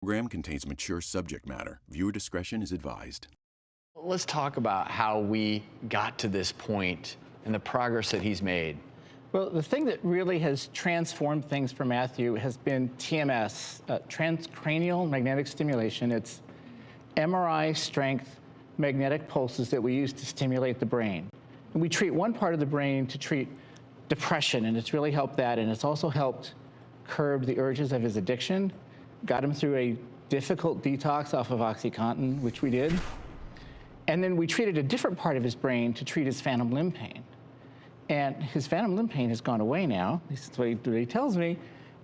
program contains mature subject matter. Viewer discretion is advised. Let's talk about how we got to this point and the progress that he's made. Well, the thing that really has transformed things for Matthew has been TMS, transcranial magnetic stimulation. It's MRI strength magnetic pulses that we use to stimulate the brain. And we treat one part of the brain to treat depression, and it's really helped that, and it's also helped curb the urges of his addiction, got him through a difficult detox off of OxyContin, which we did. And then we treated a different part of his brain to treat his phantom limb pain. And his phantom limb pain has gone away now, at least that's what he tells me.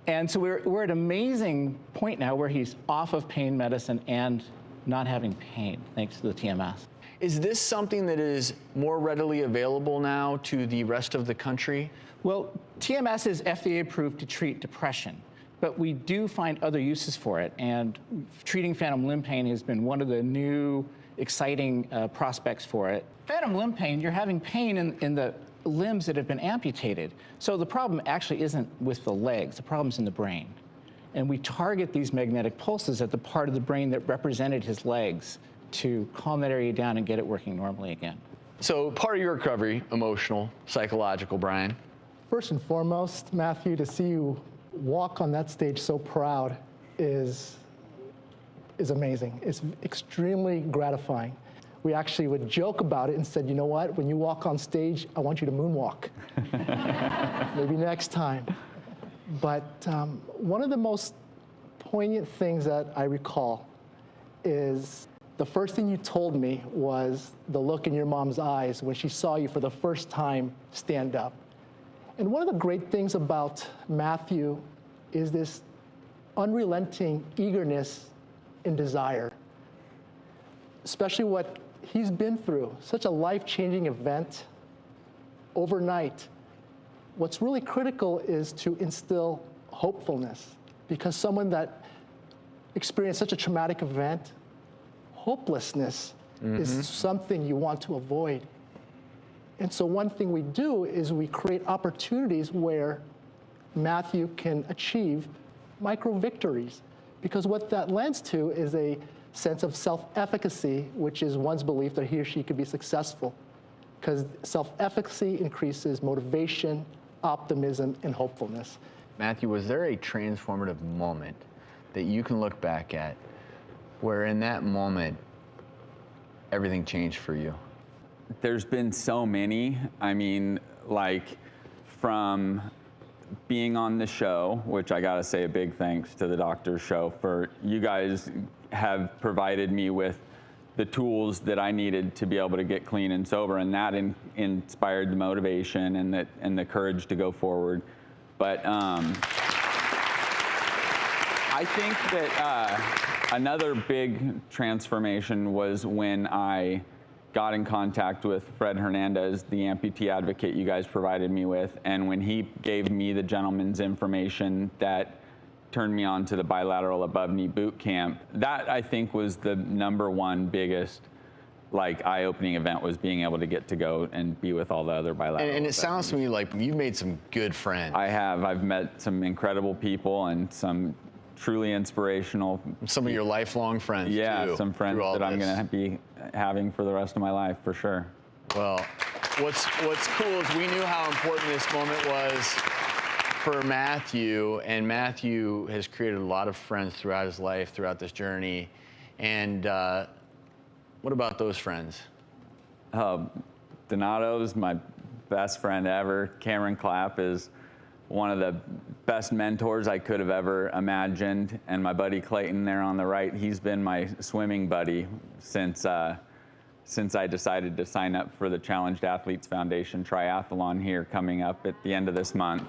And so we're at an amazing point now where he's off of pain medicine and not having pain, thanks to the TMS. Is this something that is more readily available now to the rest of the country? Well, TMS is FDA approved to treat depression, but we do find other uses for it. And treating phantom limb pain has been one of the new exciting prospects for it. Phantom limb pain, you're having pain in the limbs that have been amputated. So the problem actually isn't with the legs, the problem's in the brain. And we target these magnetic pulses at the part of the brain that represented his legs to calm that area down and get it working normally again. So part of your recovery, emotional, psychological, Brian? First and foremost, Matthew, to see you walk on that stage so proud is amazing. It's extremely gratifying. We actually would joke about it and said, you know what, when you walk on stage, I want you to moonwalk. Maybe next time. But one of the most poignant things that I recall is the first thing you told me was the look in your mom's eyes when she saw you for the first time stand up. And one of the great things about Matthew is this unrelenting eagerness and desire, especially what he's been through, such a life-changing event overnight. What's really critical is to instill hopefulness, because someone that experienced such a traumatic event, hopelessness is something you want to avoid. And so one thing we do is we create opportunities where Matthew can achieve micro victories, because what that lends to is a sense of self-efficacy, which is one's belief that he or she could be successful, because self-efficacy increases motivation, optimism, and hopefulness. Matthew, was there a transformative moment that you can look back at where in that moment everything changed for you? There's been so many. I mean, like from being on the show, which I gotta say a big thanks to the Doctor's Show for you guys have provided me with the tools that I needed to be able to get clean and sober, and that inspired the motivation and the courage to go forward. But I think that another big transformation was when I got in contact with Fred Hernandez, the amputee advocate you guys provided me with, and when he gave me the gentleman's information that turned me on to the bilateral above knee boot camp. That I think was the #1 biggest eye-opening event, was being able to get to go and be with all the other bilateral. And it sounds to me like you've made some good friends. I have. I've met some incredible people and some truly inspirational. Some of your lifelong friends, yeah, too, some friends that I'm going to be having for the rest of my life, for sure. Well, what's cool is we knew how important this moment was for Matthew, and Matthew has created a lot of friends throughout his life, throughout this journey. And what about those friends? Donato's my best friend ever. Cameron Clapp is one of the best mentors I could have ever imagined. And my buddy Clayton there on the right, he's been my swimming buddy since I decided to sign up for the Challenged Athletes Foundation triathlon here coming up at the end of this month.